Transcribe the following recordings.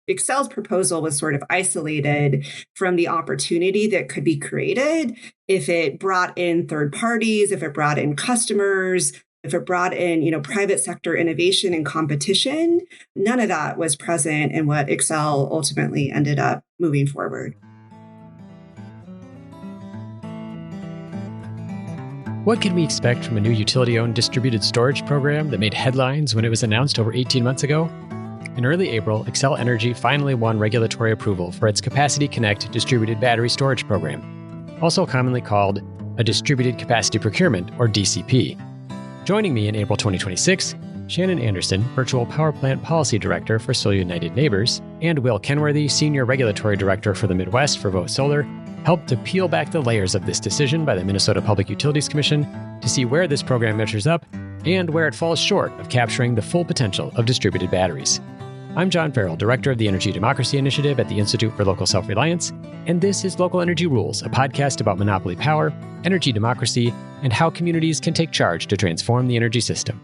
Xcel's proposal was sort of isolated from the opportunity that could be created if it brought in third parties, if it brought in customers, if it brought in, private sector innovation and competition. None of that was present in what Xcel ultimately ended up moving forward. What can we expect from a new utility-owned distributed storage program that made headlines when it was announced over 18 months ago? In early April, Xcel Energy finally won regulatory approval for its Capacity Connect distributed battery storage program, also commonly called a Distributed Capacity Procurement, or DCP. Joining me in April 2026, Shannon Anderson, Virtual Power Plant Policy Director for Solar United Neighbors, and Will Kenworthy, Senior Regulatory Director for the Midwest for Vote Solar, helped to peel back the layers of this decision by the Minnesota Public Utilities Commission to see where this program measures up and where it falls short of capturing the full potential of distributed batteries. I'm John Farrell, Director of the Energy Democracy Initiative at the Institute for Local Self-Reliance, and this is Local Energy Rules, a podcast about monopoly power, energy democracy, and how communities can take charge to transform the energy system.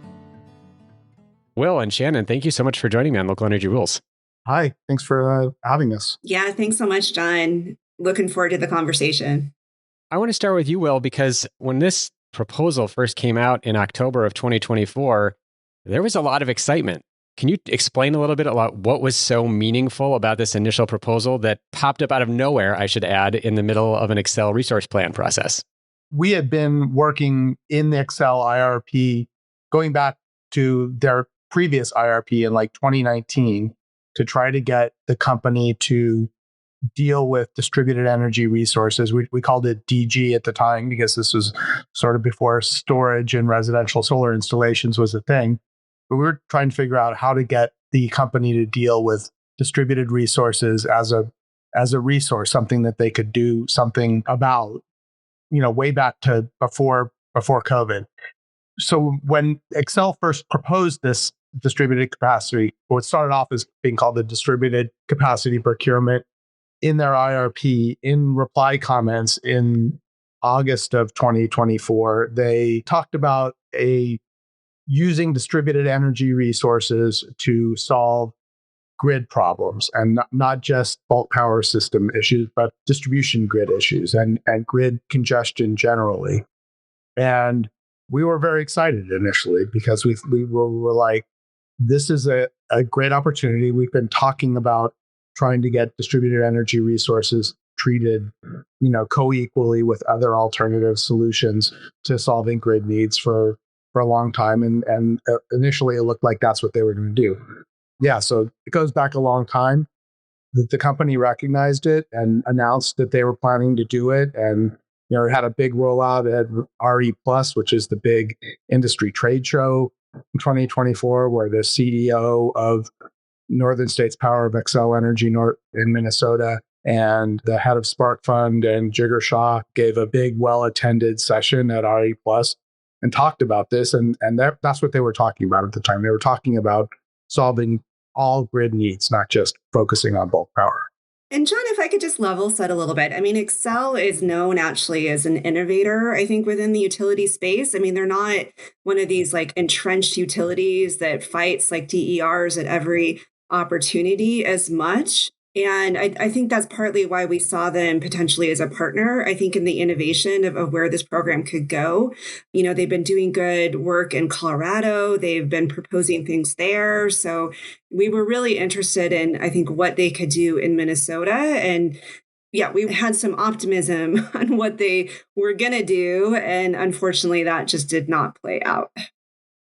Will and Shannon, thank you so much for joining me on Local Energy Rules. Hi, thanks for having us. Yeah, thanks so much, John. Looking forward to the conversation. I want to start with you, Will, because when this proposal first came out in October of 2024, there was a lot of excitement. Can you explain a little bit about what was so meaningful about this initial proposal that popped up out of nowhere, I should add, in the middle of an Xcel resource plan process? We had been working in the Xcel IRP, going back to their previous IRP in 2019, to try to get the company to deal with distributed energy resources. We called it DG at the time because this was sort of before storage and residential solar installations was a thing. But we were trying to figure out how to get the company to deal with distributed resources as a resource, something that they could do something about, way back to before COVID. So when Xcel first proposed this distributed capacity, what started off as being called the distributed capacity procurement, in their IRP, in reply comments in August of 2024, they talked about using distributed energy resources to solve grid problems, and not just bulk power system issues, but distribution grid issues and grid congestion generally. And we were very excited initially because we were like, this is a great opportunity. We've been talking about trying to get distributed energy resources treated, co-equally with other alternative solutions to solving grid needs for a long time. And initially it looked like that's what they were going to do. Yeah, so it goes back a long time. The company recognized it and announced that they were planning to do it. And, it had a big rollout at RE+, which is the big industry trade show in 2024, where the CEO of Northern States Power of Xcel Energy in Minnesota and the head of Spark Fund and Jigger Shaw gave a big, well-attended session at RE+ and talked about this. And that's what they were talking about at the time. They were talking about solving all grid needs, not just focusing on bulk power. And John, if I could just level set a little bit. I mean, Xcel is known actually as an innovator, I think, within the utility space. I mean, they're not one of these entrenched utilities that fights DERs at every opportunity as much. And I think that's partly why we saw them potentially as a partner, I think, in the innovation of where this program could go. They've been doing good work in Colorado. They've been proposing things there. So we were really interested in, I think, what they could do in Minnesota. And yeah, we had some optimism on what they were going to do. And unfortunately, that just did not play out.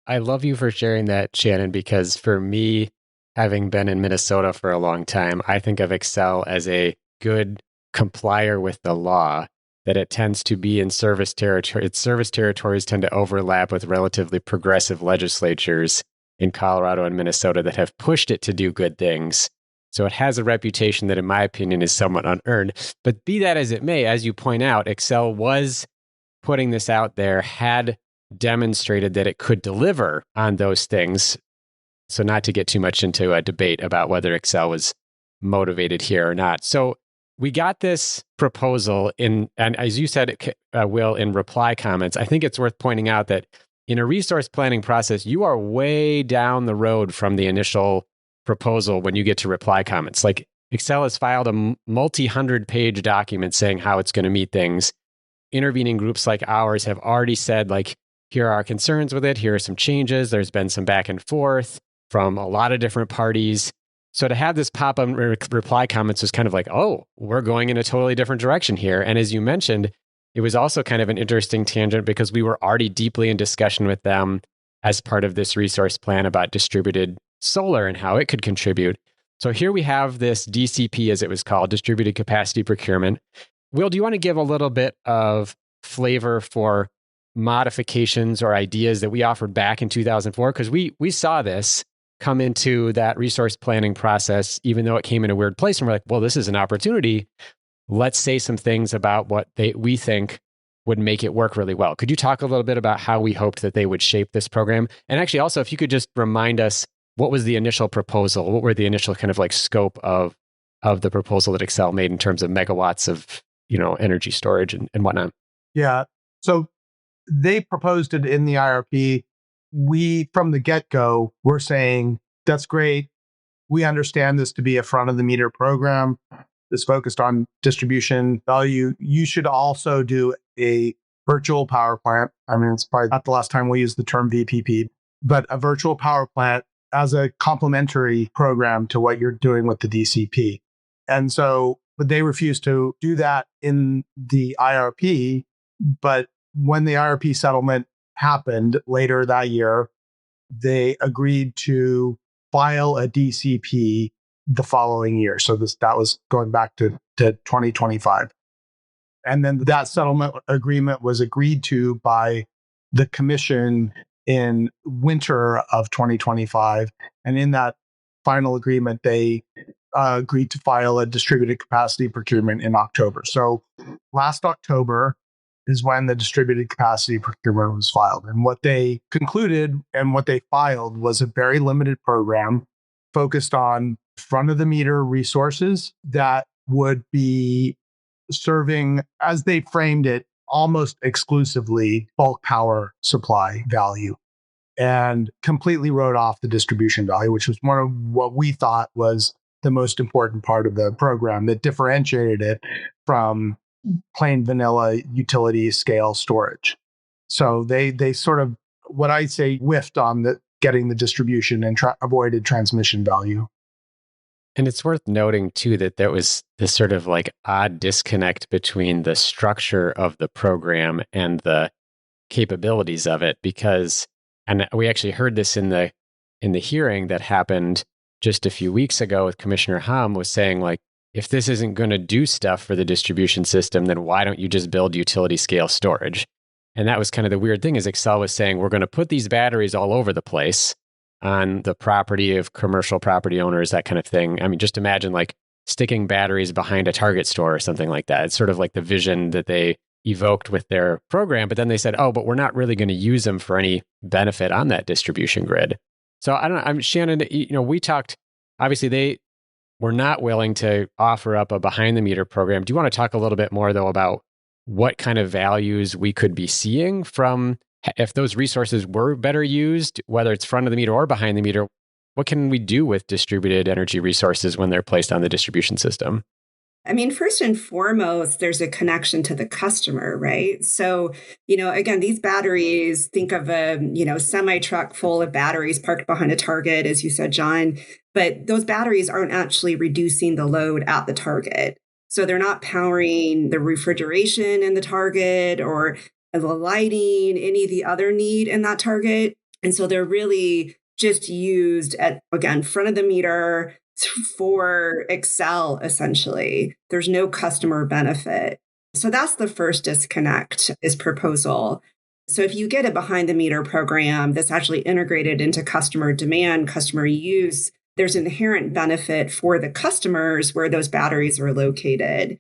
I love you for sharing that, Shannon, because for me, having been in Minnesota for a long time, I think of Xcel as a good complier with the law, that it tends to be in service territory. Its service territories tend to overlap with relatively progressive legislatures in Colorado and Minnesota that have pushed it to do good things. So it has a reputation that, in my opinion, is somewhat unearned. But be that as it may, as you point out, Xcel was putting this out there, had demonstrated that it could deliver on those things. So not to get too much into a debate about whether Xcel was motivated here or not. So we got this proposal and as you said, Will, in reply comments, I think it's worth pointing out that in a resource planning process, you are way down the road from the initial proposal when you get to reply comments. Like Xcel has filed a multi-100-page document saying how it's going to meet things. Intervening groups like ours have already said, like, here are our concerns with it. Here are some changes. There's been some back and forth from a lot of different parties. So to have this pop-up reply comments was kind of like, oh, we're going in a totally different direction here. And as you mentioned, it was also kind of an interesting tangent because we were already deeply in discussion with them as part of this resource plan about distributed solar and how it could contribute. So here we have this DCP, as it was called, distributed capacity procurement. Will, do you want to give a little bit of flavor for modifications or ideas that we offered back in 2004? Because we saw this come into that resource planning process, even though it came in a weird place. And we're like, well, this is an opportunity. Let's say some things about what we think would make it work really well. Could you talk a little bit about how we hoped that they would shape this program? And actually, also, if you could just remind us, what was the initial proposal? What were the initial kind of like scope of the proposal that Xcel made in terms of megawatts of, energy storage and whatnot? Yeah. So they proposed it in the IRP. We, from the get-go, were saying, that's great. We understand this to be a front-of-the-meter program that's focused on distribution value. You should also do a virtual power plant. I mean, it's probably not the last time we use the term VPP, but a virtual power plant as a complementary program to what you're doing with the DCP. And so, but they refused to do that in the IRP. But when the IRP settlement happened later that year, they agreed to file a DCP the following year. So that was going back to 2025. And then that settlement agreement was agreed to by the commission in winter of 2025. And in that final agreement, they agreed to file a distributed capacity procurement in October. So last October is when the distributed capacity procurement was filed. And what they concluded and what they filed was a very limited program focused on front-of-the-meter resources that would be serving, as they framed it, almost exclusively bulk power supply value, and completely wrote off the distribution value, which was one of what we thought was the most important part of the program that differentiated it from plain vanilla utility scale storage. So they sort of, what I say, whiffed on getting the distribution and avoided transmission value. And it's worth noting, too, that there was this sort of like odd disconnect between the structure of the program and the capabilities of it, because, and we actually heard this in the hearing that happened just a few weeks ago with Commissioner Hom, was saying, like, if this isn't going to do stuff for the distribution system, then why don't you just build utility scale storage? And that was kind of the weird thing, is Xcel was saying, we're going to put these batteries all over the place on the property of commercial property owners, that kind of thing. I mean, just imagine like sticking batteries behind a Target store or something like that. It's sort of like the vision that they evoked with their program. But then they said, oh, but we're not really going to use them for any benefit on that distribution grid. So I don't know, Shannon, we talked, obviously they were not willing to offer up a behind the meter program. Do you want to talk a little bit more though about what kind of values we could be seeing from, if those resources were better used, whether it's front of the meter or behind the meter? What can we do with distributed energy resources when they're placed on the distribution system? I mean, first and foremost, there's a connection to the customer, right? So, again, these batteries, think of a, semi-truck full of batteries parked behind a Target, as you said, John, but those batteries aren't actually reducing the load at the Target. So they're not powering the refrigeration in the Target or the lighting, any of the other need in that Target. And so they're really just used at, again, front of the meter for Xcel, essentially. There's no customer benefit. So that's the first disconnect, is proposal. So if you get a behind the meter program that's actually integrated into customer demand, customer use, there's inherent benefit for the customers where those batteries are located.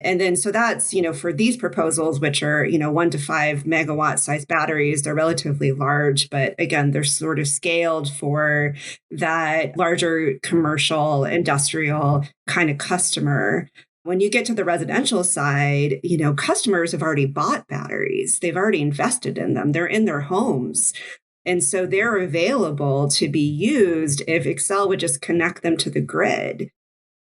And then, so that's, for these proposals, which are, 1 to 5 megawatt size batteries, they're relatively large, but again, they're sort of scaled for that larger commercial, industrial kind of customer. When you get to the residential side, customers have already bought batteries. They've already invested in them. They're in their homes. And so they're available to be used if Xcel would just connect them to the grid.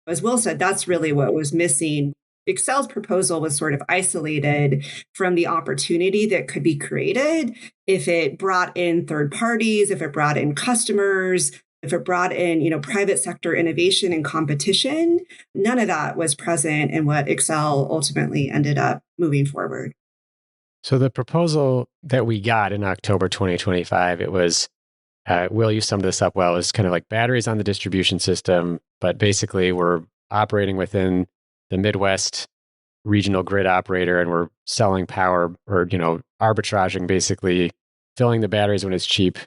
As Will said, that's really what was missing. Xcel's proposal was sort of isolated from the opportunity that could be created if it brought in third parties, if it brought in customers, if it brought in, private sector innovation and competition. None of that was present in what Xcel ultimately ended up moving forward. So the proposal that we got in October 2025, it was, Will, you summed this up well, it was kind of like batteries on the distribution system, but basically we're operating within the Midwest regional grid operator and we're selling power or, arbitraging, basically filling the batteries when it's cheap,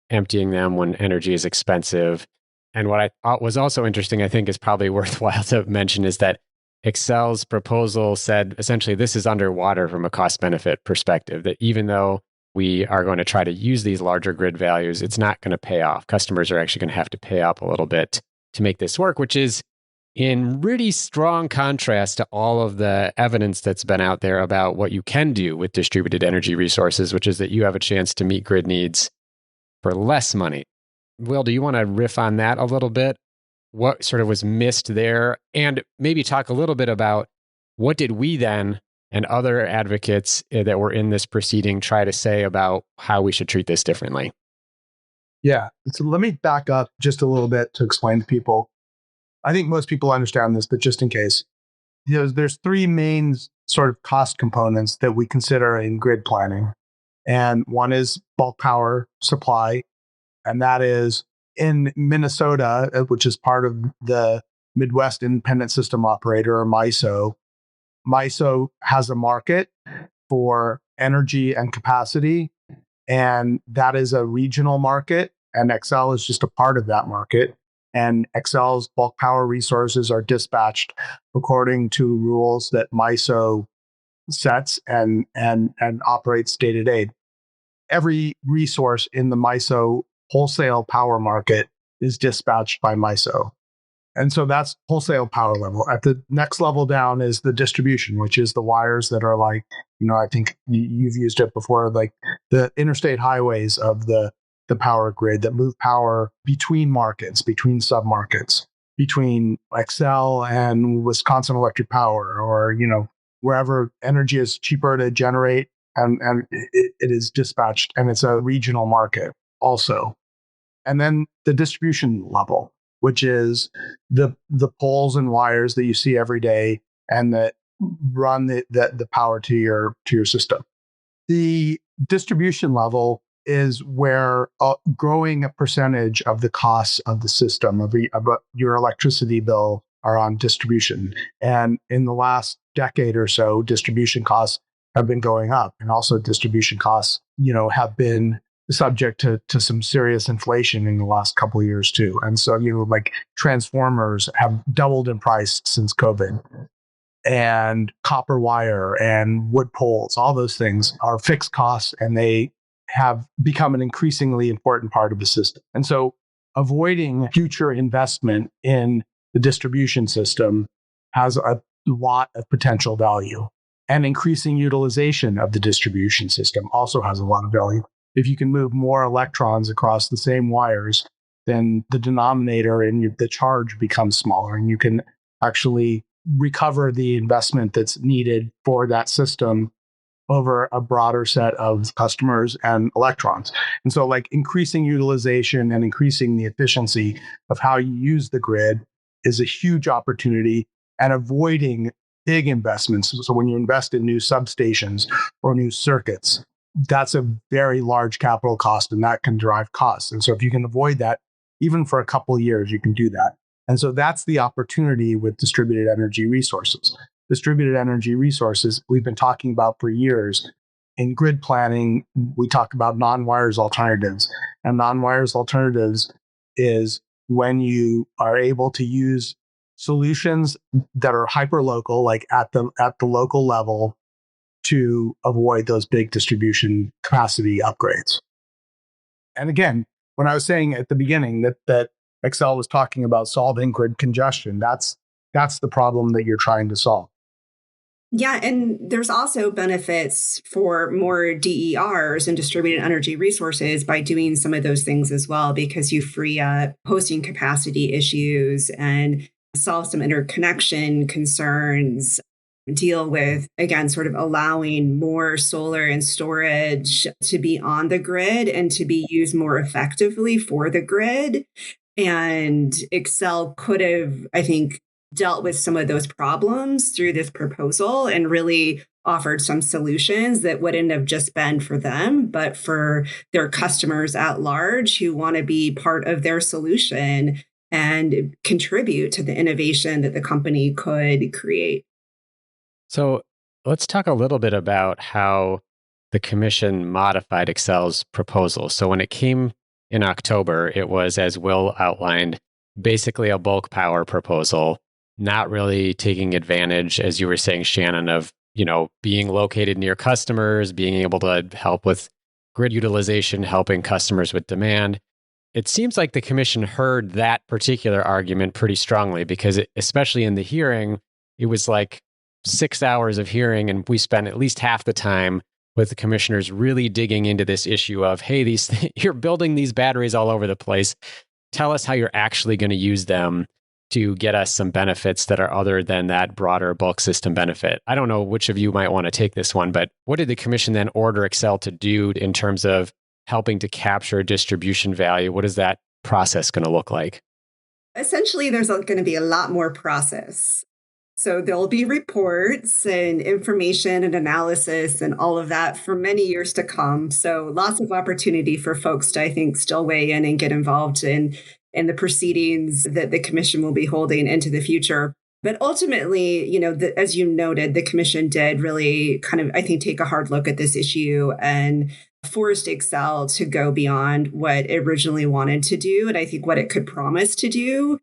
emptying them when energy is expensive. And what I thought was also interesting, I think is probably worthwhile to mention, is that Xcel's proposal said essentially this is underwater from a cost benefit perspective, that even though we are going to try to use these larger grid values, it's not going to pay off. Customers are actually going to have to pay up a little bit to make this work, which is in really strong contrast to all of the evidence that's been out there about what you can do with distributed energy resources, which is that you have a chance to meet grid needs for less money. Will, do you want to riff on that a little bit? What sort of was missed there? And maybe talk a little bit about what did we then and other advocates that were in this proceeding try to say about how we should treat this differently? Yeah. So let me back up just a little bit to explain to people. I think most people understand this, but just in case, there's three main sort of cost components that we consider in grid planning. And one is bulk power supply. And that is in Minnesota, which is part of the Midwest Independent System Operator, or MISO. MISO has a market for energy and capacity, and that is a regional market, and Xcel is just a part of that market. And Xcel's bulk power resources are dispatched according to rules that MISO sets and operates day to day. Every resource in the MISO wholesale power market is dispatched by MISO. And so that's wholesale power level. At the next level down is the distribution, which is the wires that are like, I think you've used it before, like the interstate highways of the power grid that move power between markets, between submarkets, between Xcel and Wisconsin Electric Power, or, wherever energy is cheaper to generate, and it is dispatched, and it's a regional market also. And then the distribution level, which is the poles and wires that you see every day and that run the power to your system. The distribution level is where a growing percentage of the costs of the system, of your electricity bill, are on distribution. And in the last decade or so, distribution costs have been going up, and also distribution costs, have been subject to some serious inflation in the last couple of years too. And so, like transformers have doubled in price since COVID, and copper wire and wood poles, all those things are fixed costs, and they have become an increasingly important part of the system. And so avoiding future investment in the distribution system has a lot of potential value. And increasing utilization of the distribution system also has a lot of value. If you can move more electrons across the same wires, then the denominator in the charge becomes smaller, and you can actually recover the investment that's needed for that system over a broader set of customers and electrons. And so, like, increasing utilization and increasing the efficiency of how you use the grid is a huge opportunity, and avoiding big investments. So when you invest in new substations or new circuits, that's a very large capital cost, and that can drive costs. And so if you can avoid that, even for a couple of years, you can do that. And so that's the opportunity with distributed energy resources. Distributed energy resources, we've been talking about for years. In grid planning, we talk about non-wires alternatives. And non-wires alternatives is when you are able to use solutions that are hyper-local, like at the local level, to avoid those big distribution capacity upgrades. And again, when I was saying at the beginning that Xcel was talking about solving grid congestion, that's the problem that you're trying to solve. Yeah, and there's also benefits for more DERs and distributed energy resources by doing some of those things as well, because you free up hosting capacity issues and solve some interconnection concerns, deal with, again, sort of allowing more solar and storage to be on the grid and to be used more effectively for the grid. And Xcel could have, I think, dealt with some of those problems through this proposal and really offered some solutions that wouldn't have just been for them, but for their customers at large who want to be part of their solution and contribute to the innovation that the company could create. So let's talk a little bit about how the commission modified Excel's proposal. So when it came in October, it was, as Will outlined, basically a bulk power proposal, not really taking advantage, as you were saying, Shannon, of being located near customers, being able to help with grid utilization, helping customers with demand. It seems like the commission heard that particular argument pretty strongly because, especially in the hearing, it was like 6 hours of hearing, and we spent at least half the time with the commissioners really digging into this issue of, hey, you're building these batteries all over the place. Tell us how you're actually going to use them to get us some benefits that are other than that broader bulk system benefit. I don't know which of you might want to take this one, but what did the commission then order Xcel to do in terms of helping to capture distribution value? What is that process going to look like? Essentially, there's going to be a lot more process. So there'll be reports and information and analysis and all of that for many years to come. So lots of opportunity for folks to, I think, still weigh in and get involved in the proceedings that the commission will be holding into the future. But ultimately, as you noted, the commission did really kind of, I think, take a hard look at this issue and forced Xcel to go beyond what it originally wanted to do, and I think what it could promise to do.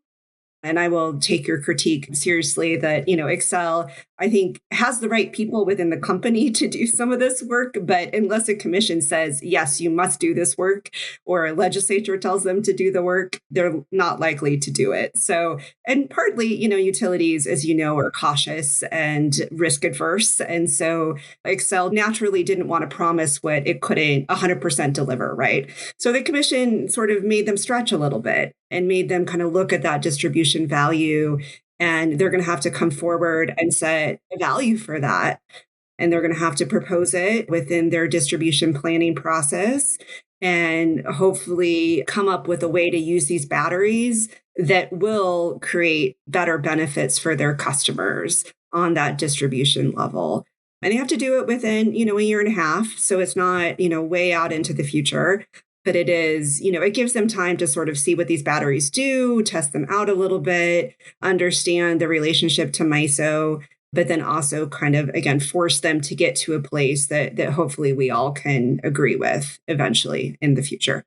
And I will take your critique seriously that, Xcel, I think, has the right people within the company to do some of this work. But unless a commission says, yes, you must do this work, or a legislature tells them to do the work, they're not likely to do it. So, and partly, utilities, as you know, are cautious and risk adverse. And so Xcel naturally didn't want to promise what it couldn't 100% deliver, right? So the commission sort of made them stretch a little bit and made them kind of look at that distribution value. And they're going to have to come forward and set a value for that. And they're going to have to propose it within their distribution planning process and hopefully come up with a way to use these batteries that will create better benefits for their customers on that distribution level. And they have to do it within, a year and a half. So it's not, way out into the future. But it is, it gives them time to sort of see what these batteries do, test them out a little bit, understand the relationship to MISO, but then also kind of, again, force them to get to a place that hopefully we all can agree with eventually in the future.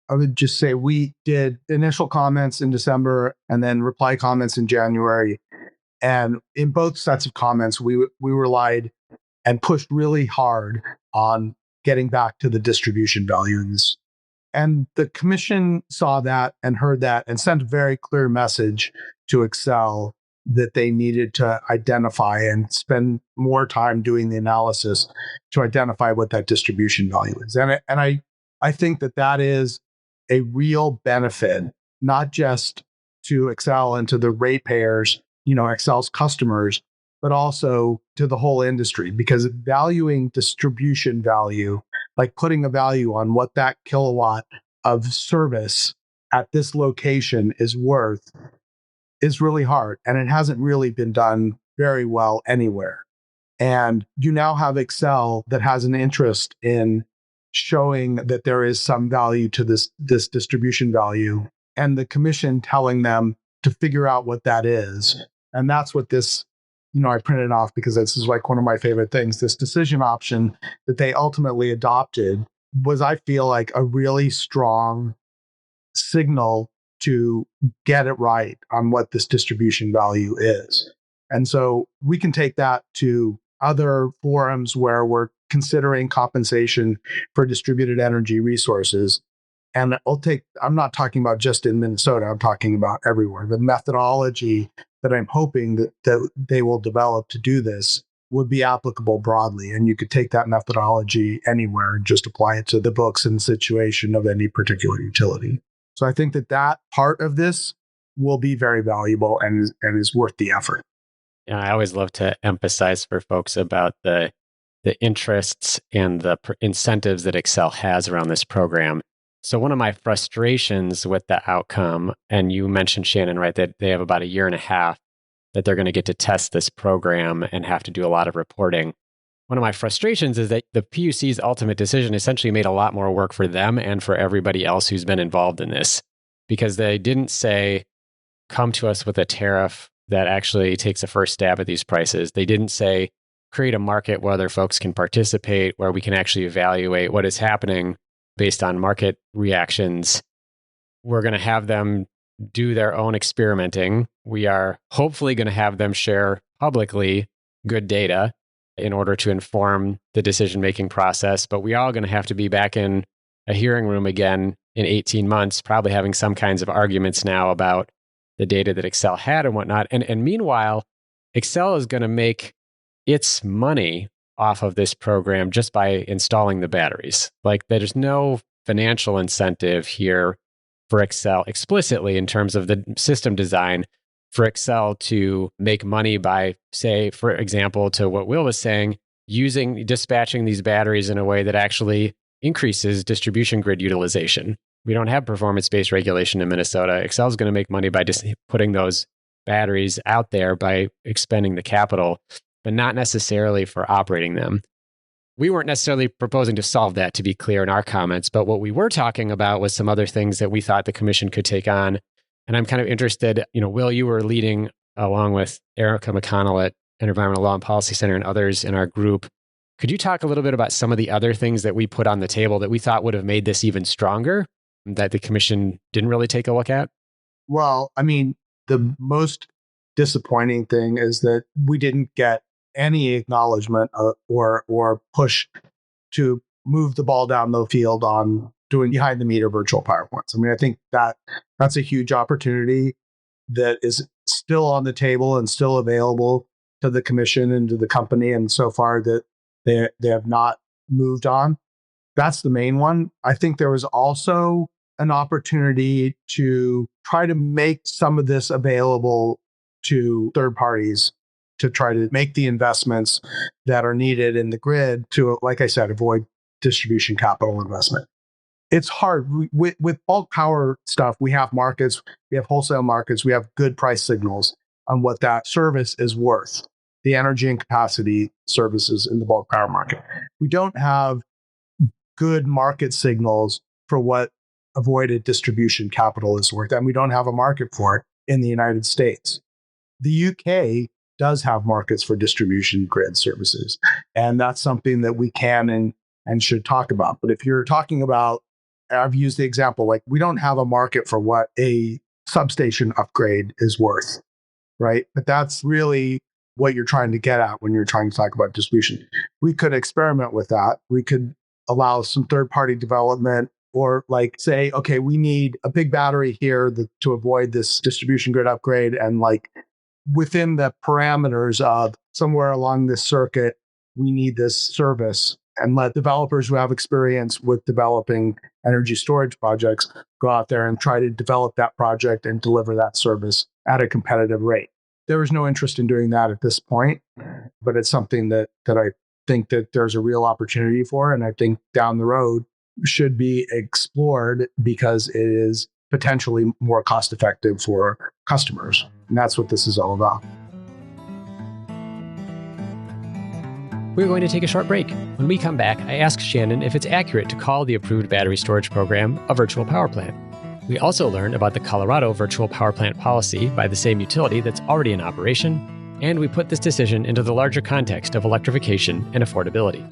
I would just say we did initial comments in December and then reply comments in January. And in both sets of comments, we relied and pushed really hard on getting back to the distribution value in this. And the commission saw that and heard that and sent a very clear message to Xcel that they needed to identify and spend more time doing the analysis to identify what that distribution value is. And I think that is a real benefit, not just to Xcel and to the ratepayers, Xcel's customers, but also to the whole industry, because valuing distribution value, like putting a value on what that kilowatt of service at this location is worth, is really hard. And it hasn't really been done very well anywhere. And you now have Xcel that has an interest in showing that there is some value to this distribution value, and the commission telling them to figure out what that is. And that's what this, I printed off because this is like one of my favorite things. This decision option that they ultimately adopted was, I feel like, a really strong signal to get it right on what this distribution value is. And so we can take that to other forums where we're considering compensation for distributed energy resources. And I'm not talking about just in Minnesota, I'm talking about everywhere. The methodology that I'm hoping that they will develop to do this would be applicable broadly. And you could take that methodology anywhere and just apply it to the books and situation of any particular utility. So I think that part of this will be very valuable and is worth the effort. Yeah, I always love to emphasize for folks about the interests and the incentives that Xcel has around this program. So one of my frustrations with the outcome, and you mentioned, Shannon, right, that they have about 1.5 years that they're going to get to test this program and have to do a lot of reporting. One of my frustrations is that the PUC's ultimate decision essentially made a lot more work for them and for everybody else who's been involved in this, because they didn't say, come to us with a tariff that actually takes a first stab at these prices. They didn't say, create a market where other folks can participate, where we can actually evaluate what is happening based on market reactions. We're going to have them do their own experimenting. We are hopefully going to have them share publicly good data in order to inform the decision-making process. But we are going to have to be back in a hearing room again in 18 months, probably having some kinds of arguments now about the data that Xcel had and whatnot. And meanwhile, Xcel is going to make its money off of this program just by installing the batteries. Like, there's no financial incentive here for Xcel explicitly in terms of the system design for Xcel to make money by, say, for example, to what Will was saying, dispatching these batteries in a way that actually increases distribution grid utilization. We don't have performance-based regulation in Minnesota. Xcel is going to make money by just putting those batteries out there by expending the capital, but not necessarily for operating them. We weren't necessarily proposing to solve that, to be clear, in our comments, but what we were talking about was some other things that we thought the commission could take on. And I'm kind of interested, Will, you were leading along with Erica McConnell at Environmental Law and Policy Center and others in our group. Could you talk a little bit about some of the other things that we put on the table that we thought would have made this even stronger, that the commission didn't really take a look at? Well, I mean, the most disappointing thing is that we didn't get any acknowledgement or push to move the ball down the field on doing behind the meter virtual power plants. I mean, I think that's a huge opportunity that is still on the table and still available to the commission and to the company. And so far that they have not moved on. That's the main one. I think there was also an opportunity to try to make some of this available to third parties to try to make the investments that are needed in the grid to, like I said, avoid distribution capital investment. It's hard. With bulk power stuff, we have markets, we have wholesale markets, we have good price signals on what that service is worth, the energy and capacity services in the bulk power market. We don't have good market signals for what avoided distribution capital is worth, and we don't have a market for it in the United States. The UK does have markets for distribution grid services, and that's something that we can and should talk about. But if you're talking about, I've used the example, like, we don't have a market for what a substation upgrade is worth, right? But that's really what you're trying to get at when you're trying to talk about distribution. We could experiment with that. We could allow some third-party development, or like say, okay, we need a big battery here to avoid this distribution grid upgrade, and like within the parameters of somewhere along this circuit, we need this service, and let developers who have experience with developing energy storage projects go out there and try to develop that project and deliver that service at a competitive rate. There was no interest in doing that at this point, but it's something that I think that there's a real opportunity for, and I think down the road should be explored because it is potentially more cost effective for customers. And that's what this is all about. We're going to take a short break. When we come back, I ask Shannon if it's accurate to call the approved battery storage program a virtual power plant. We also learn about the Colorado virtual power plant policy by the same utility that's already in operation, and we put this decision into the larger context of electrification and affordability.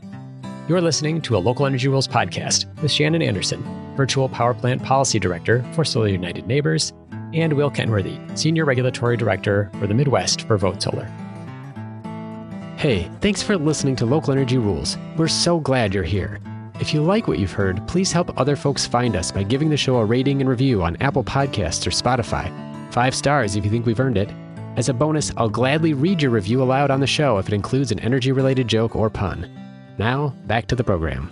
You're listening to a Local Energy Rules podcast with Shannon Anderson, Virtual Power Plant Policy Director for Solar United Neighbors, and Will Kenworthy, Senior Regulatory Director for the Midwest for Vote Solar. Hey, thanks for listening to Local Energy Rules. We're so glad you're here. If you like what you've heard, please help other folks find us by giving the show a rating and review on Apple Podcasts or Spotify. 5 stars if you think we've earned it. As a bonus, I'll gladly read your review aloud on the show if it includes an energy-related joke or pun. Now, back to the program.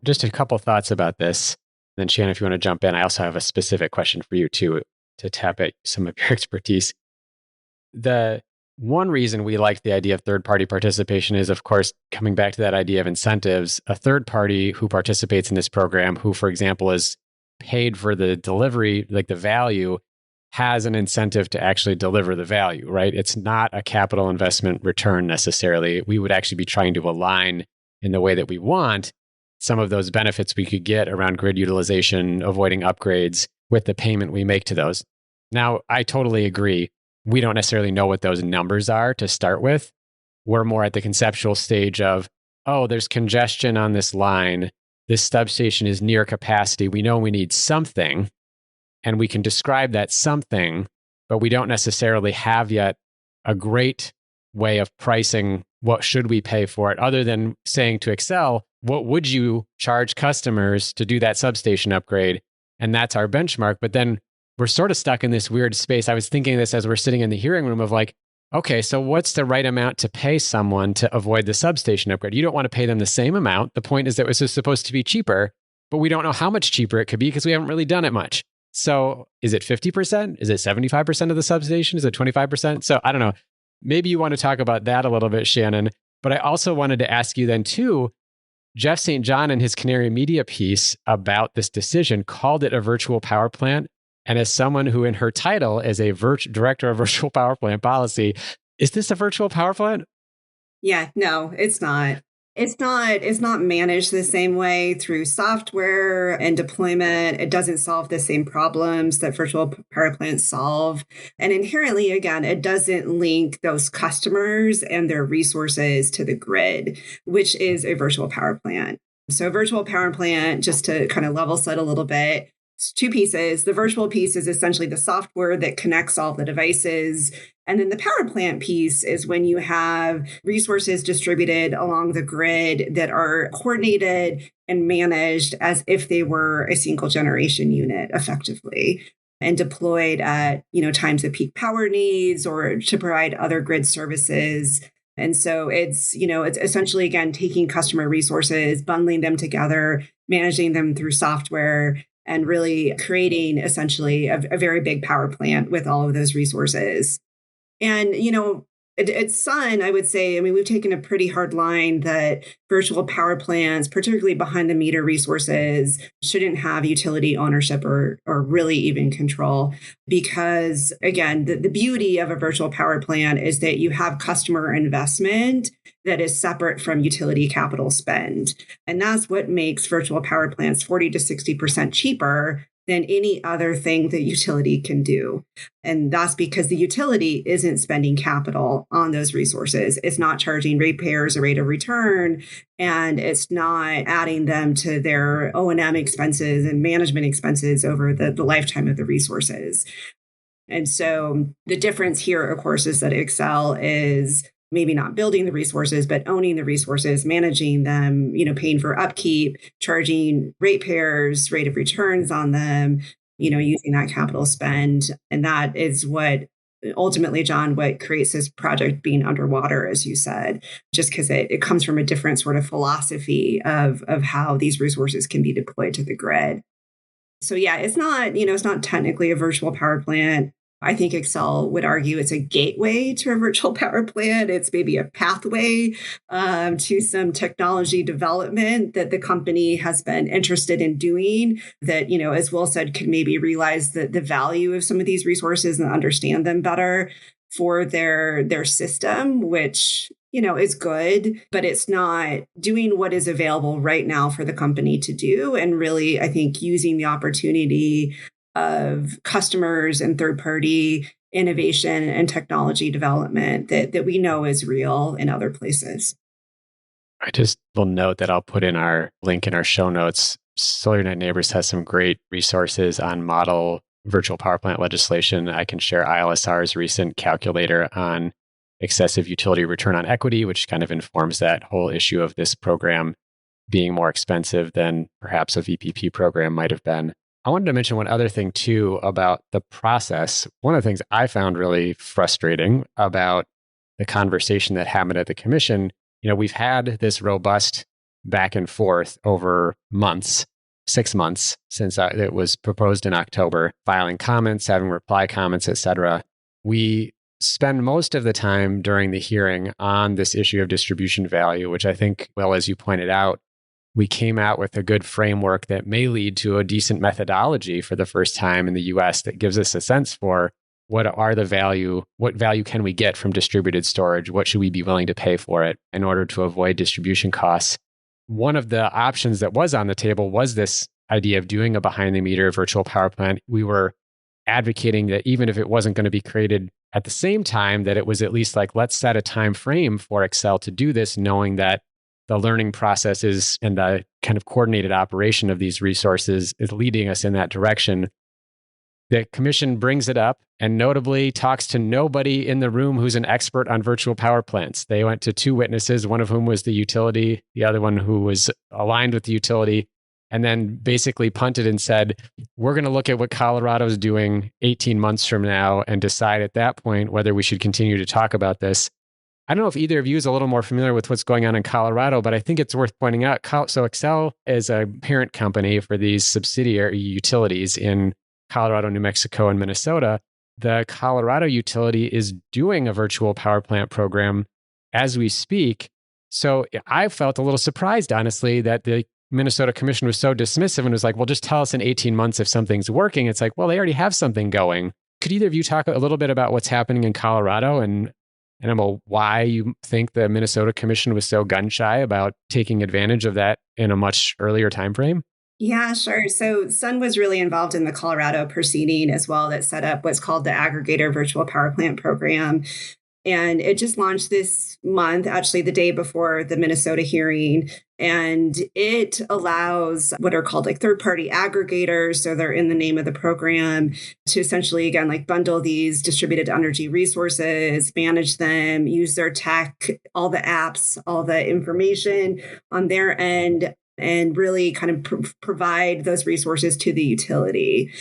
Just a couple thoughts about this. Then Shannon, if you want to jump in, I also have a specific question for you too, to tap at some of your expertise. The one reason we like the idea of third-party participation is, of course, coming back to that idea of incentives. A third party who participates in this program, who, for example, is paid for the delivery, like the value, has an incentive to actually deliver the value, right? It's not a capital investment return necessarily. We would actually be trying to align in the way that we want some of those benefits we could get around grid utilization, avoiding upgrades with the payment we make to those. Now, I totally agree. We don't necessarily know what those numbers are to start with. We're more at the conceptual stage of, oh, there's congestion on this line. This substation is near capacity. We know we need something, and we can describe that something, but we don't necessarily have yet a great way of pricing what should we pay for it, other than saying to Xcel, what would you charge customers to do that substation upgrade? And that's our benchmark. But then we're sort of stuck in this weird space. I was thinking this as we're sitting in the hearing room of like, okay, so what's the right amount to pay someone to avoid the substation upgrade? You don't want to pay them the same amount. The point is that it was supposed to be cheaper, but we don't know how much cheaper it could be because we haven't really done it much. So is it 50%? Is it 75% of the substation? Is it 25%? So I don't know. Maybe you want to talk about that a little bit, Shannon. But I also wanted to ask you then too, Jeff St. John in his Canary Media piece about this decision called it a virtual power plant. And as someone who in her title is a director of virtual power plant policy, is this a virtual power plant? Yeah, no, it's not. It's not managed the same way through software and deployment. It doesn't solve the same problems that virtual power plants solve. And inherently, again, it doesn't link those customers and their resources to the grid, which is a virtual power plant. So a virtual power plant, just to kind of level set a little bit, it's two pieces. The virtual piece is essentially the software that connects all the devices. And then the power plant piece is when you have resources distributed along the grid that are coordinated and managed as if they were a single generation unit effectively and deployed at, times of peak power needs or to provide other grid services. And so it's essentially, again, taking customer resources, bundling them together, managing them through software, and really creating essentially a very big power plant with all of those resources. And, at Sun, I would say, we've taken a pretty hard line that virtual power plants, particularly behind the meter resources, shouldn't have utility ownership or really even control. Because, again, the beauty of a virtual power plant is that you have customer investment that is separate from utility capital spend. And that's what makes virtual power plants 40 to 60% cheaper than any other thing the utility can do. And that's because the utility isn't spending capital on those resources. It's not charging ratepayers a rate of return, and it's not adding them to their O&M expenses and management expenses over the lifetime of the resources. And so the difference here, of course, is that Xcel is maybe not building the resources, but owning the resources, managing them, paying for upkeep, charging ratepayers rate of returns on them, using that capital spend. And that is what ultimately, John, what creates this project being underwater, as you said, just because it comes from a different sort of philosophy of how these resources can be deployed to the grid. So yeah, it's not technically a virtual power plant. I think Xcel would argue it's a gateway to a virtual power plant. It's maybe a pathway to some technology development that the company has been interested in doing that, as Will said, could maybe realize the value of some of these resources and understand them better for their system, which, is good, but it's not doing what is available right now for the company to do. And really, I think using the opportunity of customers and third-party innovation and technology development that we know is real in other places. I just will note that I'll put in our link in our show notes. Solar United Neighbors has some great resources on model virtual power plant legislation. I can share ILSR's recent calculator on excessive utility return on equity, which kind of informs that whole issue of this program being more expensive than perhaps a VPP program might have been. I wanted to mention one other thing too about the process. One of the things I found really frustrating about the conversation that happened at the commission, we've had this robust back and forth over months, 6 months since it was proposed in October, filing comments, having reply comments, etc. We spend most of the time during the hearing on this issue of distribution value, which I think, well, as you pointed out, we came out with a good framework that may lead to a decent methodology for the first time in the US that gives us a sense for what value can we get from distributed storage? What should we be willing to pay for it in order to avoid distribution costs? One of the options that was on the table was this idea of doing a behind the meter virtual power plant. We were advocating that even if it wasn't going to be created at the same time, that it was at least like, let's set a time frame for Xcel to do this, knowing that the learning processes and the kind of coordinated operation of these resources is leading us in that direction. The commission brings it up and notably talks to nobody in the room who's an expert on virtual power plants. They went to two witnesses, one of whom was the utility, the other one who was aligned with the utility, and then basically punted and said, we're going to look at what Colorado's doing 18 months from now and decide at that point whether we should continue to talk about this. I don't know if either of you is a little more familiar with what's going on in Colorado, but I think it's worth pointing out. So Xcel is a parent company for these subsidiary utilities in Colorado, New Mexico, and Minnesota. The Colorado utility is doing a virtual power plant program as we speak. So I felt a little surprised, honestly, that the Minnesota Commission was so dismissive and was like, well, just tell us in 18 months if something's working. It's like, well, they already have something going. Could either of you talk a little bit about what's happening in Colorado and why you think the Minnesota Commission was so gun shy about taking advantage of that in a much earlier time frame? Yeah, sure. So Sun was really involved in the Colorado proceeding as well that set up what's called the Aggregator Virtual Power Plant Program. And it just launched this month, actually the day before the Minnesota hearing. And it allows what are called like third-party aggregators, so they're in the name of the program, to essentially, again, like bundle these distributed energy resources, manage them, use their tech, all the apps, all the information on their end, and really kind of provide those resources to the utility.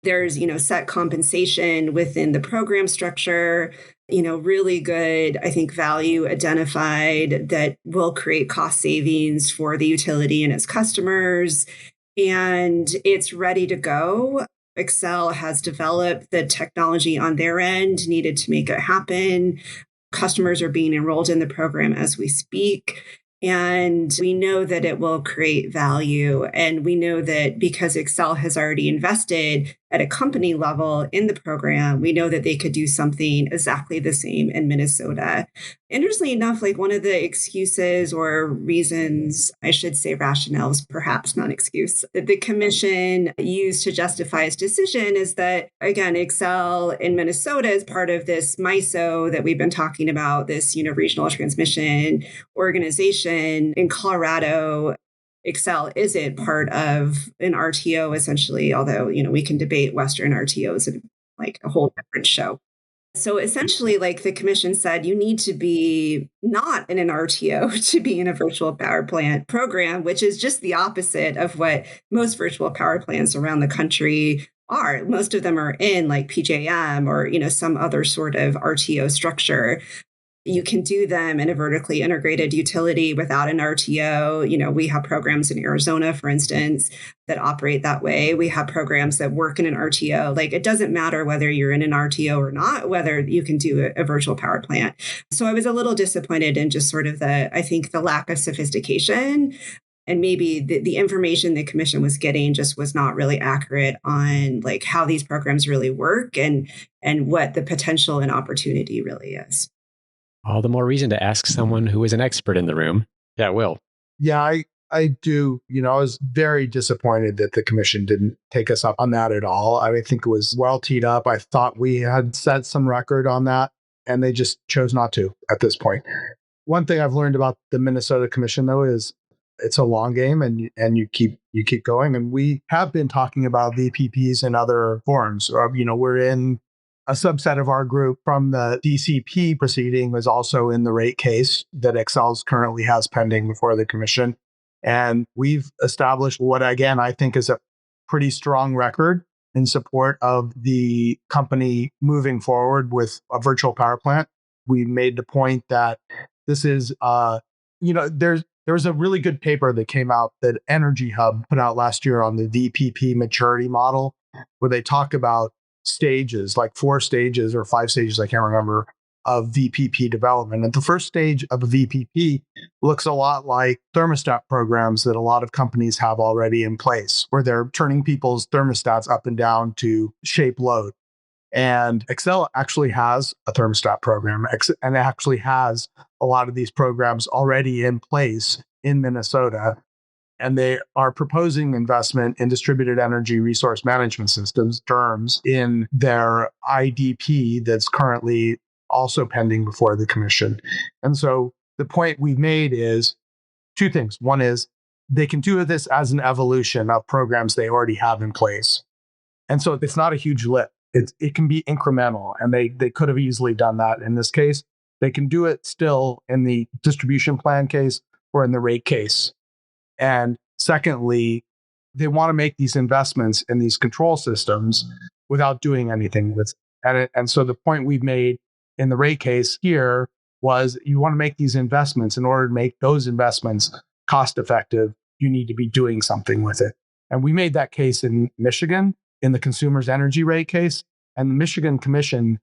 There's, set compensation within the program structure, really good, I think, value identified that will create cost savings for the utility and its customers. And it's ready to go. Xcel has developed the technology on their end, needed to make it happen. Customers are being enrolled in the program as we speak. And we know that it will create value. And we know that because Xcel has already invested at a company level in the program, we know that they could do something exactly the same in Minnesota. Interestingly enough, like one of the excuses or reasons, I should say rationales, perhaps not excuse, that the commission used to justify its decision is that, again, Xcel in Minnesota is part of this MISO that we've been talking about, this, regional transmission organization. In Colorado, Xcel isn't part of an RTO, essentially, although, we can debate Western RTOs and like a whole different show. So essentially, like the commission said, you need to be not in an RTO to be in a virtual power plant program, which is just the opposite of what most virtual power plants around the country are. Most of them are in like PJM or, some other sort of RTO structure. You can do them in a vertically integrated utility without an RTO. We have programs in Arizona, for instance, that operate that way. We have programs that work in an RTO. Like, it doesn't matter whether you're in an RTO or not, whether you can do a virtual power plant. So I was a little disappointed in just sort of the lack of sophistication. And maybe the information the commission was getting just was not really accurate on like how these programs really work and what the potential and opportunity really is. All the more reason to ask someone who is an expert in the room. Yeah, Will. Yeah, I do. I was very disappointed that the commission didn't take us up on that at all. I think it was well teed up. I thought we had set some record on that, and they just chose not to at this point. One thing I've learned about the Minnesota Commission, though, is it's a long game, and you keep going. And we have been talking about VPPs in other forums. We're in a subset of our group from the DCP proceeding was also in the rate case that Xcel's currently has pending before the commission. And we've established what, again, I think is a pretty strong record in support of the company moving forward with a virtual power plant. We made the point that this is, there was a really good paper that came out that Energy Hub put out last year on the VPP maturity model, where they talk about stages, like 4 stages or 5 stages, I can't remember, of VPP development. And the first stage of a VPP looks a lot like thermostat programs that a lot of companies have already in place, where they're turning people's thermostats up and down to shape load. And Xcel actually has a thermostat program and actually has a lot of these programs already in place in Minnesota. And they are proposing investment in distributed energy resource management systems, DERMS, in their IDP that's currently also pending before the commission. And so the point we've made is 2 things. One is they can do this as an evolution of programs they already have in place. And so it's not a huge lift. It can be incremental, and they could have easily done that in this case. They can do it still in the distribution plan case or in the rate case. And secondly, they want to make these investments in these control systems without doing anything with it. And so the point we've made in the rate case here was you want to make these investments. In order to make those investments cost effective, you need to be doing something with it. And we made that case in Michigan in the consumer's energy rate case. And the Michigan Commission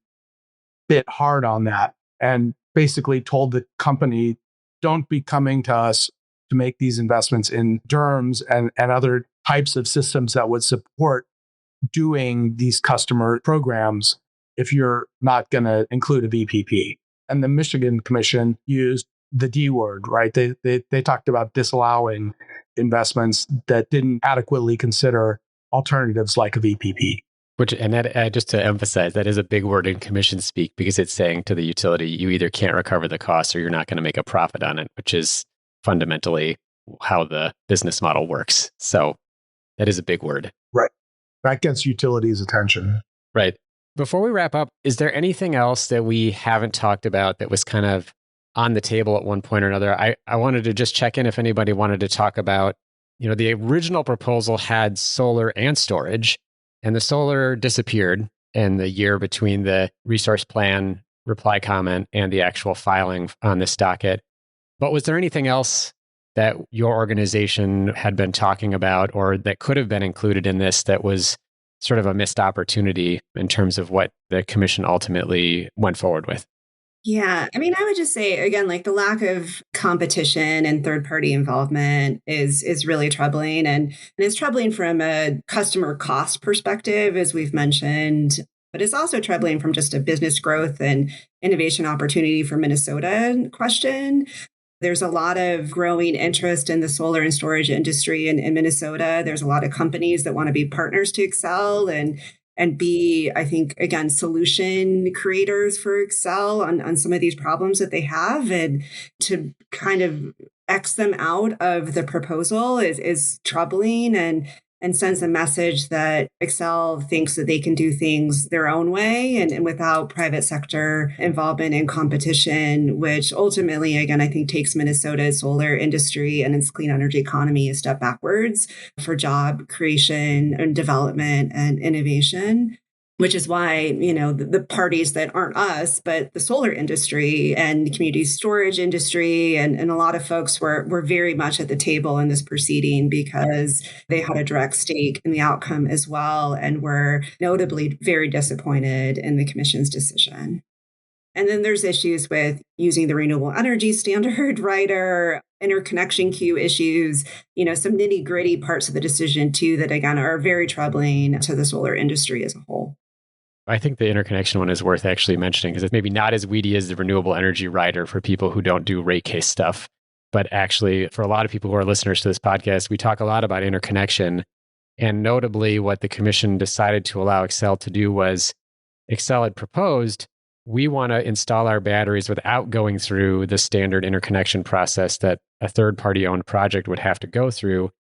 bit hard on that and basically told the company, don't be coming to us to make these investments in DERMS and other types of systems that would support doing these customer programs if you're not going to include a VPP. And the Michigan Commission used the D word, right? They talked about disallowing investments that didn't adequately consider alternatives like a VPP. That just to emphasize, that is a big word in commission speak, because it's saying to the utility, you either can't recover the cost or you're not going to make a profit on it, which is fundamentally how the business model works. So that is a big word. Right. That gets utilities' attention. Right. Before we wrap up, is there anything else that we haven't talked about that was kind of on the table at one point or another? I wanted to just check in if anybody wanted to talk about, the original proposal had solar and storage, and the solar disappeared in the year between the resource plan reply comment and the actual filing on this docket. But was there anything else that your organization had been talking about or that could have been included in this that was sort of a missed opportunity in terms of what the commission ultimately went forward with? Yeah. I mean, I would just say, again, like the lack of competition and third-party involvement is really troubling. And it's troubling from a customer cost perspective, as we've mentioned, but it's also troubling from just a business growth and innovation opportunity for Minnesota question. There's a lot of growing interest in the solar and storage industry in Minnesota. There's a lot of companies that want to be partners to Xcel and be, I think, again, solution creators for Xcel on some of these problems that they have. And to kind of X them out of the proposal is troubling and sends a message that Xcel thinks that they can do things their own way and without private sector involvement and competition, which ultimately, again, I think takes Minnesota's solar industry and its clean energy economy a step backwards for job creation and development and innovation. Which is why, the parties that aren't us, but the solar industry and community storage industry and a lot of folks were very much at the table in this proceeding because they had a direct stake in the outcome as well and were notably very disappointed in the commission's decision. And then there's issues with using the renewable energy standard rider, interconnection queue issues, some nitty gritty parts of the decision too that again are very troubling to the solar industry as a whole. I think the interconnection one is worth actually mentioning because it's maybe not as weedy as the renewable energy rider for people who don't do rate case stuff. But actually, for a lot of people who are listeners to this podcast, we talk a lot about interconnection. And notably, what the commission decided to allow Xcel to do was Xcel had proposed, we want to install our batteries without going through the standard interconnection process that a third-party owned project would have to go through.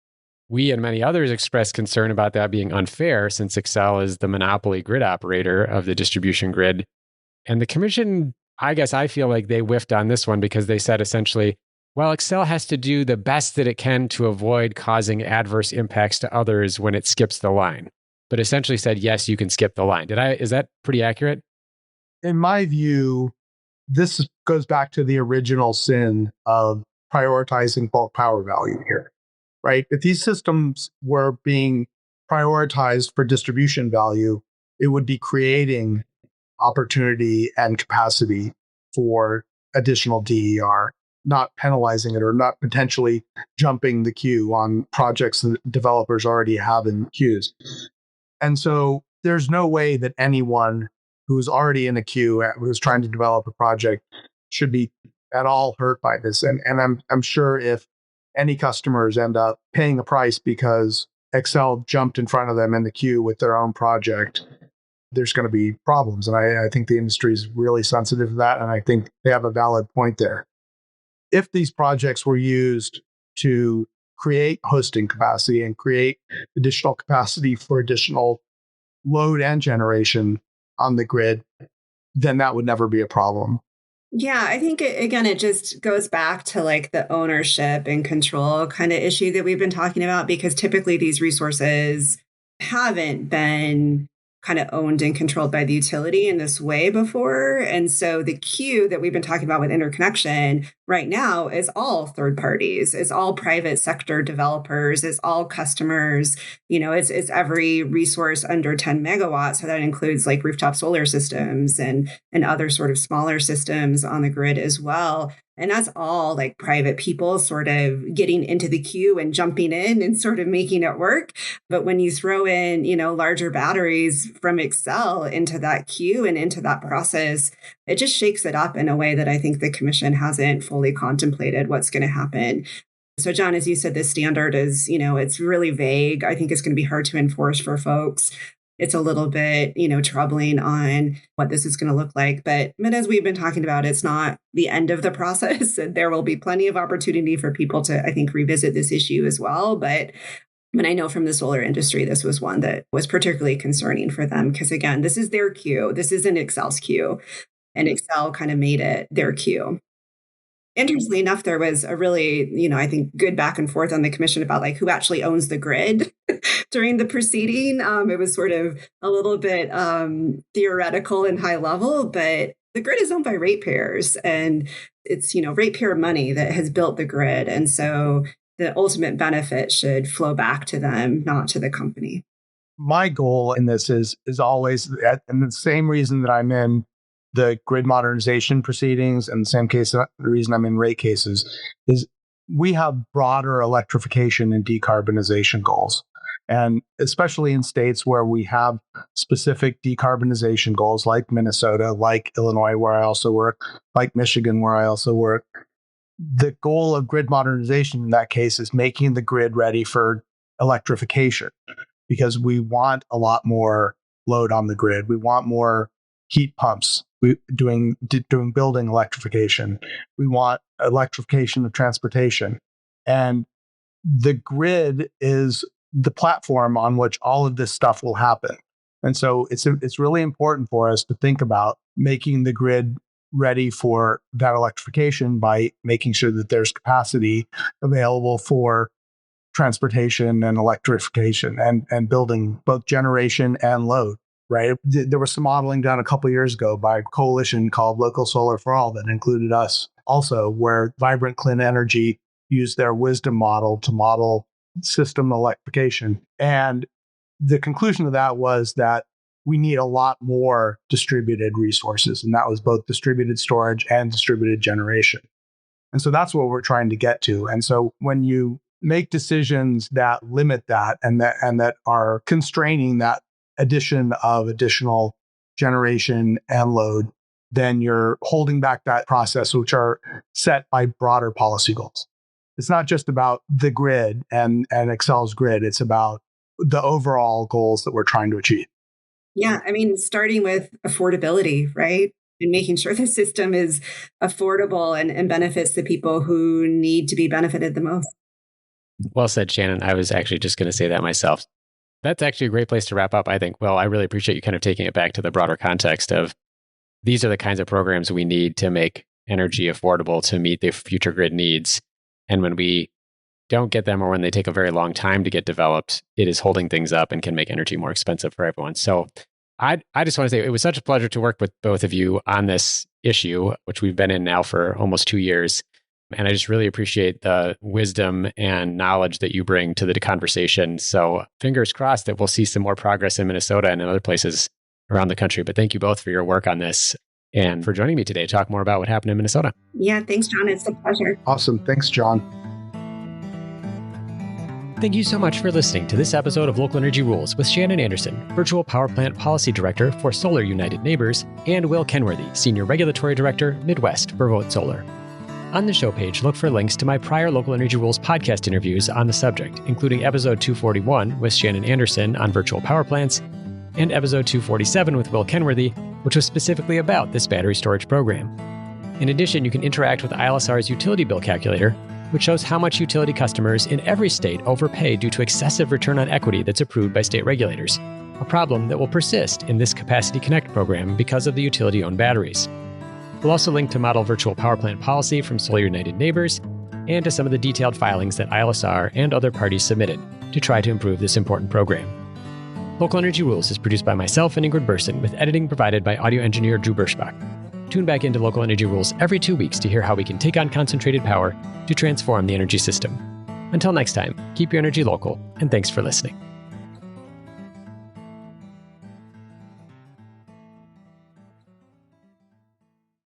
We and many others expressed concern about that being unfair since Xcel is the monopoly grid operator of the distribution grid. And the commission, I guess I feel like they whiffed on this one because they said essentially, Well, Excel has to do the best that it can to avoid causing adverse impacts to others when it skips the line. But essentially said, yes, you can skip the line. Is that pretty accurate? In my view, this goes back to the original sin of prioritizing bulk power value here, right? If these systems were being prioritized for distribution value, it would be creating opportunity and capacity for additional DER, not penalizing it or not potentially jumping the queue on projects that developers already have in queues. And so there's no way that anyone who's already in a queue, who's trying to develop a project, should be at all hurt by this. And I'm sure if any customers end up paying a price because Xcel jumped in front of them in the queue with their own project, there's going to be problems. And I think the industry is really sensitive to that. And I think they have a valid point there. If these projects were used to create hosting capacity and create additional capacity for additional load and generation on the grid, then that would never be a problem. Yeah, I think it just goes back to like the ownership and control kind of issue that we've been talking about, because typically these resources haven't been kind of owned and controlled by the utility in this way before. And so the queue that we've been talking about with interconnection right now is all third parties, is all private sector developers, is all customers, it's every resource under 10 megawatts. So that includes like rooftop solar systems and other sort of smaller systems on the grid as well. And that's all like private people sort of getting into the queue and jumping in and sort of making it work. But when you throw in, larger batteries from Xcel into that queue and into that process, it just shakes it up in a way that I think the commission hasn't fully contemplated what's going to happen. So, John, as you said, this standard is, it's really vague. I think it's going to be hard to enforce for folks. It's a little bit, troubling on what this is going to look like. But as we've been talking about, it's not the end of the process. And there will be plenty of opportunity for people to, I think, revisit this issue as well. But I know from the solar industry, this was one that was particularly concerning for them. Because again, this is their queue. This isn't Xcel's queue. And Xcel kind of made it their queue. Interestingly enough, there was a really, I think, good back and forth on the commission about like who actually owns the grid during the proceeding. It was sort of a little bit theoretical and high level, but the grid is owned by ratepayers, and it's, ratepayer money that has built the grid. And so the ultimate benefit should flow back to them, not to the company. My goal in this is always, and the same reason that I'm in the grid modernization proceedings, and the same case, the reason I'm in rate cases, is we have broader electrification and decarbonization goals. And especially in states where we have specific decarbonization goals, like Minnesota, like Illinois, where I also work, like Michigan, where I also work, the goal of grid modernization in that case is making the grid ready for electrification, because we want a lot more load on the grid. We want more heat pumps. Doing building electrification. We want electrification of transportation. And the grid is the platform on which all of this stuff will happen. And so it's really important for us to think about making the grid ready for that electrification by making sure that there's capacity available for transportation and electrification and building both generation and load. Right. There was some modeling done a couple of years ago by a coalition called Local Solar for All that included us also, where Vibrant Clean Energy used their wisdom model to model system electrification. And the conclusion of that was that we need a lot more distributed resources. And that was both distributed storage and distributed generation. And so that's what we're trying to get to. And so when you make decisions that limit that and that are constraining that addition of additional generation and load, then you're holding back that process, which are set by broader policy goals. It's not just about the grid and Xcel's grid. It's about the overall goals that we're trying to achieve. Yeah, starting with affordability, right? And making sure the system is affordable and benefits the people who need to be benefited the most. Well said, Shannon. I was actually just going to say that myself. That's actually a great place to wrap up, I think. Well, I really appreciate you kind of taking it back to the broader context of these are the kinds of programs we need to make energy affordable to meet the future grid needs. And when we don't get them, or when they take a very long time to get developed, it is holding things up and can make energy more expensive for everyone. So I just want to say it was such a pleasure to work with both of you on this issue, which we've been in now for almost 2 years. And I just really appreciate the wisdom and knowledge that you bring to the conversation. So fingers crossed that we'll see some more progress in Minnesota and in other places around the country. But thank you both for your work on this and for joining me today to talk more about what happened in Minnesota. Yeah, thanks, John. It's a pleasure. Awesome. Thanks, John. Thank you so much for listening to this episode of Local Energy Rules with Shannon Anderson, Virtual Power Plant Policy Director for Solar United Neighbors, and Will Kenworthy, Senior Regulatory Director, Midwest for Vote Solar. On the show page, look for links to my prior Local Energy Rules podcast interviews on the subject, including episode 241 with Shannon Anderson on virtual power plants, and episode 247 with Will Kenworthy, which was specifically about this battery storage program. In addition, you can interact with ILSR's utility bill calculator, which shows how much utility customers in every state overpay due to excessive return on equity that's approved by state regulators, a problem that will persist in this Capacity Connect program because of the utility-owned batteries. We'll also link to model virtual power plant policy from Solar United Neighbors and to some of the detailed filings that ILSR and other parties submitted to try to improve this important program. Local Energy Rules is produced by myself and Ingrid Burson, with editing provided by audio engineer Drew Birschbach. Tune back into Local Energy Rules every 2 weeks to hear how we can take on concentrated power to transform the energy system. Until next time, keep your energy local, and thanks for listening.